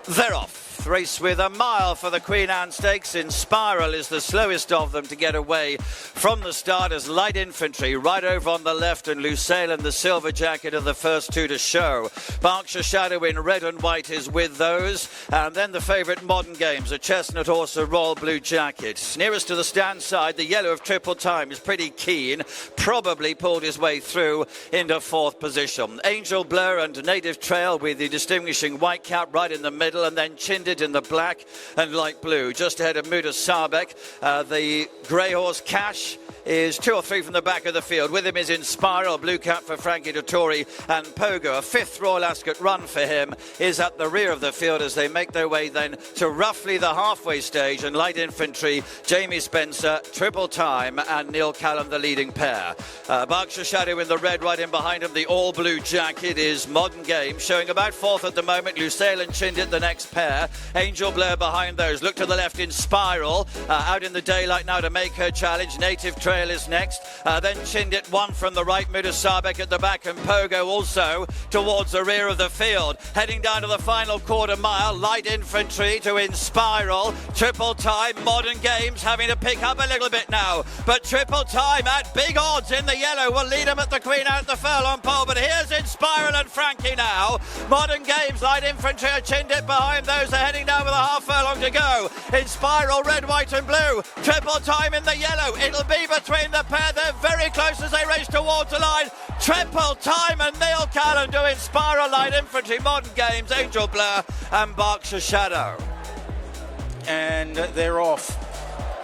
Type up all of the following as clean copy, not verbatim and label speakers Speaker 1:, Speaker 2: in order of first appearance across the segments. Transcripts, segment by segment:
Speaker 1: They're off. Race with a mile for the Queen Anne Stakes. In Spiral is the slowest of them to get away from the start as Light Infantry right over on the left, and Lucille and the Silver Jacket are the first two to show. Berkshire Shadow in red and white is with those, and then the favourite Modern Games, a chestnut horse, a Royal Blue Jacket. Nearest to the stand side, the yellow of Triple Time is pretty keen, probably pulled his way through into fourth position. Angel Blur and Native Trail with the distinguishing white cap right in the middle, and then Chinded in the black and light blue. Just ahead of Muda Sarbek, the grey horse Cash is 2 or 3 from the back of the field. With him is In Spiral, blue cap for Frankie Dettori, and Pogo. A fifth Royal Ascot run for him is at the rear of the field as they make their way then to roughly the halfway stage, and Light Infantry, Jamie Spencer, Triple Time and Neil Callum the leading pair. Berkshire Shadow in the red, right in behind him the all blue jacket is Modern Game, showing about fourth at the moment. Lucille and Chindit the next pair. Angel Blur behind those. Look to the left In Spiral, out in the daylight now to make her challenge. Native Trail is next, then Chindit one from the right, Muda Sarbek at the back, and Pogo also towards the rear of the field. Heading down to the final quarter mile, Light Infantry to In Spiral, Triple Time, Modern Games having to pick up a little bit now, but Triple Time at big odds in the yellow will lead them at the Queen out the furlong pole. But here's In Spiral and Frankie now. Modern Games, Light Infantry, a Chindit behind those. They're heading down with a half furlong to go. In Spiral, red, white and blue. Triple Time in the yellow. It'll be between the pair. They're very close as they race towards the line. Triple Time and Neil Callan do In Spiral, Light Infantry, Modern Games, Angel Blur and Berkshire Shadow.
Speaker 2: And they're off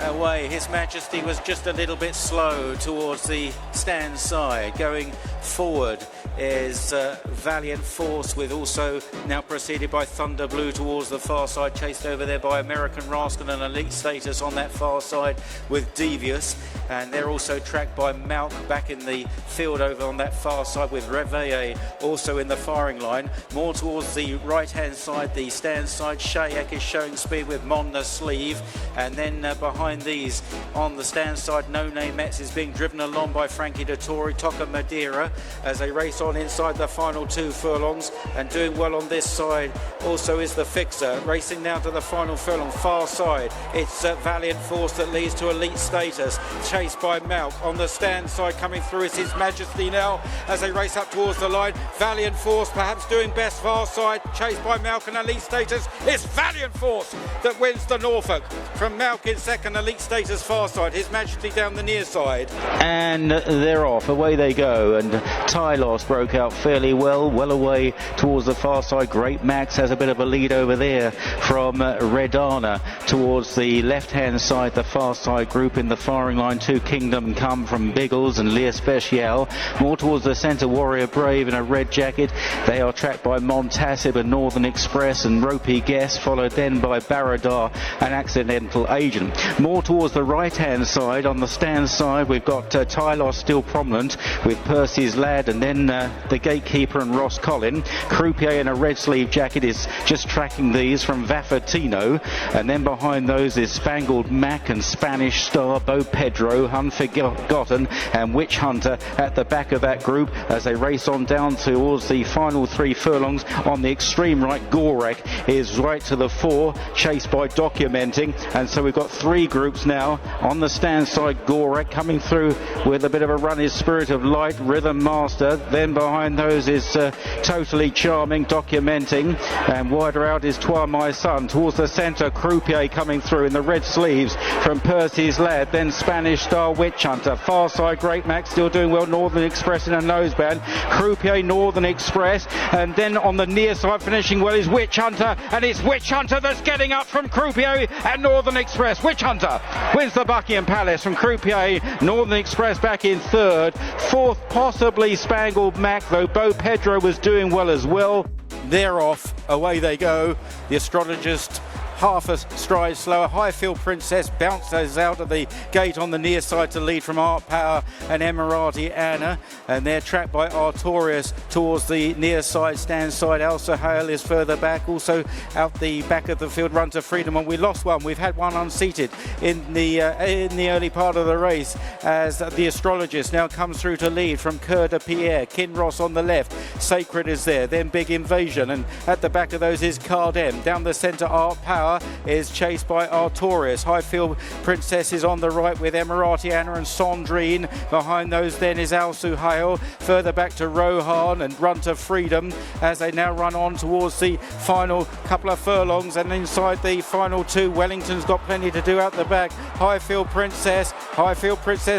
Speaker 2: away. His Majesty was just a little bit slow towards the stand side. Going forward is Valiant Force, with also now preceded by Thunder Blue towards the far side, chased over there by American Rascal and Elite Status on that far side with Devious, and they're also tracked by Malk back in the field over on that far side with Reveille also in the firing line. More towards the right hand side, the stand side, Shayak is showing speed with Mon the Sleeve, and then behind these on the stand side, No Name Mets is being driven along by Frankie Dettori, Toca Madeira as they race on inside the final 2 furlongs, and doing well on this side also is the Fixer, racing now to the final furlong far side. It's Valiant Force that leads to Elite Status, chased by Malk. On the stand side coming through is His Majesty now as they race up towards the line. Valiant Force perhaps doing best far side, chased by Malk and Elite Status. It's Valiant Force that wins the Norfolk from Malk in second, Elite Status far side, His Majesty down the near side.
Speaker 3: And they're off, away they go, and Tylos broke out fairly well away towards the far side. Great Max has a bit of a lead over there from Redana. Towards the left hand side, the far side group in the firing line, 2 Kingdom Come from Biggles and Lear Special. More towards the centre, Warrior Brave in a red jacket. They are tracked by Montasib and Northern Express and Ropey Guest, followed then by Baradar and Accidental Agent. More towards the right hand side, on the stand side, we've got Tylos still prominent with Percy's Lad, and then the Gatekeeper and Ross Collin. Croupier in a red sleeve jacket is just tracking these from Vaffatino, and then behind those is Spangled Mac and Spanish Star, Bo Pedro, Unforgotten and Witch Hunter at the back of that group as they race on down towards the final 3 furlongs. On the extreme right, Gorek is right to the fore, chased by Documenting, and so we've got 3 groups now. On the stand side, Gorek coming through with a bit of a run is Spirit of Light, Rhythm Master, then behind those is Totally Charming, Documenting, and wider out is Toi My Son. Towards the centre, Croupier coming through in the red sleeves from Percy's Lad, then Spanish Star, Witch Hunter. Far side, Great Max still doing well, Northern Express in a noseband. Croupier, Northern Express, and then on the near side finishing well is Witch Hunter, and it's Witch Hunter that's getting up from Croupier and Northern Express. Witch Hunter wins the Buckingham Palace from Croupier. Northern Express back in third. Fourth, possibly Spangled Mac, though Bo Pedro was doing well as well.
Speaker 2: They're off, away they go. The astrologist half a stride slower. Highfield Princess bounces out of the gate on the near side to lead from Art Power and Emirati Anna, and they're tracked by Artorius towards the near side, stand side. Elsa Hale is further back, also out the back of the field. Run to Freedom, and we lost one. We've had one unseated in the early part of the race, as the Astrologist now comes through to lead from Coeur de Pierre. Kinross on the left, Sacred is there, then Big Invasion, and at the back of those is KHAADEM. Down the centre, Art Power is chased by Artorius. Highfield Princess is on the right with Emirati Anna and Sandrine. Behind those then is Alsu Hale. Further back to Rohan and Run to Freedom as they now run on towards the final couple of furlongs, and inside the final two, Wellington's got plenty to do out the back. Highfield Princess,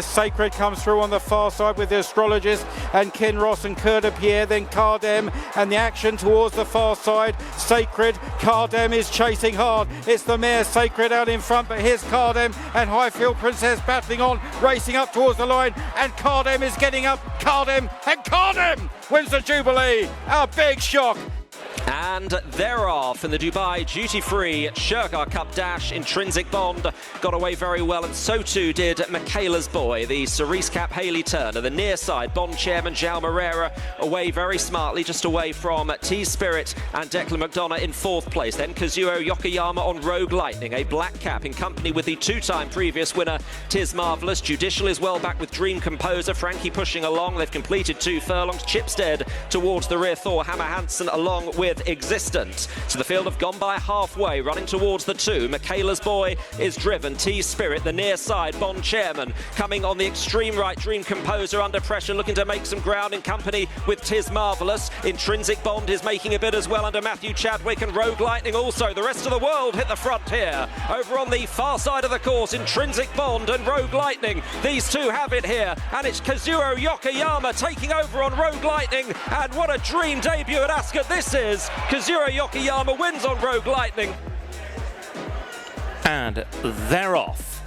Speaker 2: Sacred comes through on the far side with the Astrologist and Kinross and Coeur de Pierre, then KHAADEM, and the action towards the far side. Sacred, KHAADEM is chasing hard. It's the mare Sacred out in front, but here's KHAADEM and Highfield Princess battling on, racing up towards the line, and KHAADEM is getting up. KHAADEM wins the Jubilee. A big shock.
Speaker 4: And they're off in the Dubai duty-free Shergar Cup Dash. Intrinsic Bond got away very well, and so too did Michaela's Boy, the Cerise Cap Hayley Turner. The near side, Bond Chairman João Moreira away very smartly, just away from T Spirit and Declan McDonough in fourth place. Then Kazuo Yokoyama on Rogue Lightning, a black cap in company with the two-time previous winner Tis Marvellous. Judicial is well back with Dream Composer. Frankie pushing along. They've completed 2 furlongs. Chipstead towards the rear, Thor Hammer Hansen along with Existent. So the field have gone by halfway, running towards the 2. Michaela's Boy is driven. T Spirit, the near side, Bond Chairman coming on the extreme right. Dream Composer under pressure, looking to make some ground in company with Tis Marvellous. Intrinsic Bond is making a bit as well under Matthew Chadwick, and Rogue Lightning also. The rest of the world hit the front here. Over on the far side of the course, Intrinsic Bond and Rogue Lightning. These two have it here, and it's Kazuo Yokoyama taking over on Rogue Lightning, and what a dream debut at Ascot this is. Kazuo Yokoyama wins on Rogue Lightning.
Speaker 5: And they're off.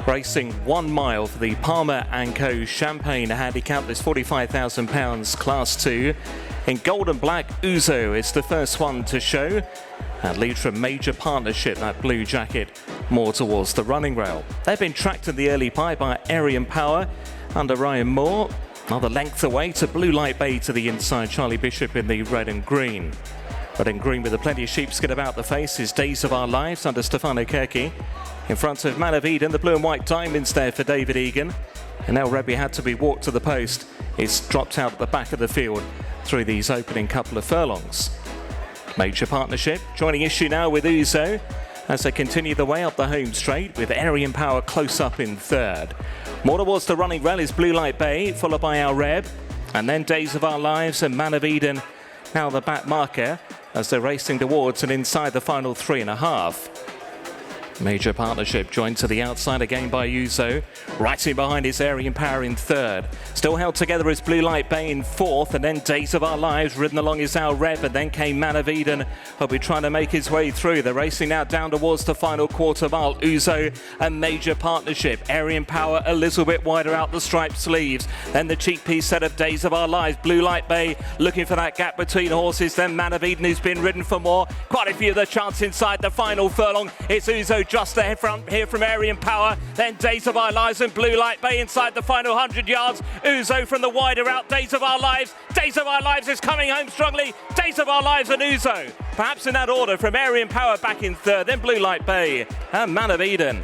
Speaker 5: Racing 1 mile for the Palmer & Co. Champagne Handicap. There's £45,000 Class 2. In gold and black, OUZO is the first one to show. And leads from Major Partnership, that blue jacket, more towards the running rail. They've been tracked in the early pie by Aryan Power under Ryan Moore. Another length away to Blue Light Bay to the inside. Charlie Bishop in the red and green. Red and green with a plenty of sheepskin about the face is Days of Our Lives under Stefano Kirky. In front of Man of Eden, the blue and white diamonds there for David Egan. And now Rebbe had to be walked to the post. It's dropped out at the back of the field through these opening couple of furlongs. Major Partnership joining issue now with OUZO as they continue the way up the home straight with Aryan Power close up in third. More towards the running rail is Blue Light Bay, followed by Our Reb, and then Days of Our Lives and Man of Eden, now the back marker as they're racing towards and inside the final 3.5. Major Partnership joined to the outside again by OUZO. Right in behind is Aryan Power in third. Still held together is Blue Light Bay in fourth, and then Days of Our Lives. Ridden along is Our Reb, and then came Man of Eden, who'll be trying to make his way through. They're racing now down towards the final quarter mile. OUZO and Major Partnership. Aryan Power a little bit wider out the striped sleeves. Then the cheek piece set of Days of Our Lives. Blue Light Bay looking for that gap between horses. Then Man of Eden, who's been ridden for more. Quite a few of the chance inside the final furlong. It's OUZO just ahead front here from Aryan Power, then Days of Our Lives and Blue Light Bay inside the final 100 yards. OUZO from the wider out, Days of Our Lives. Days of Our Lives is coming home strongly. Days of Our Lives and OUZO. Perhaps in that order from Aryan Power back in third, then Blue Light Bay and Man of Eden.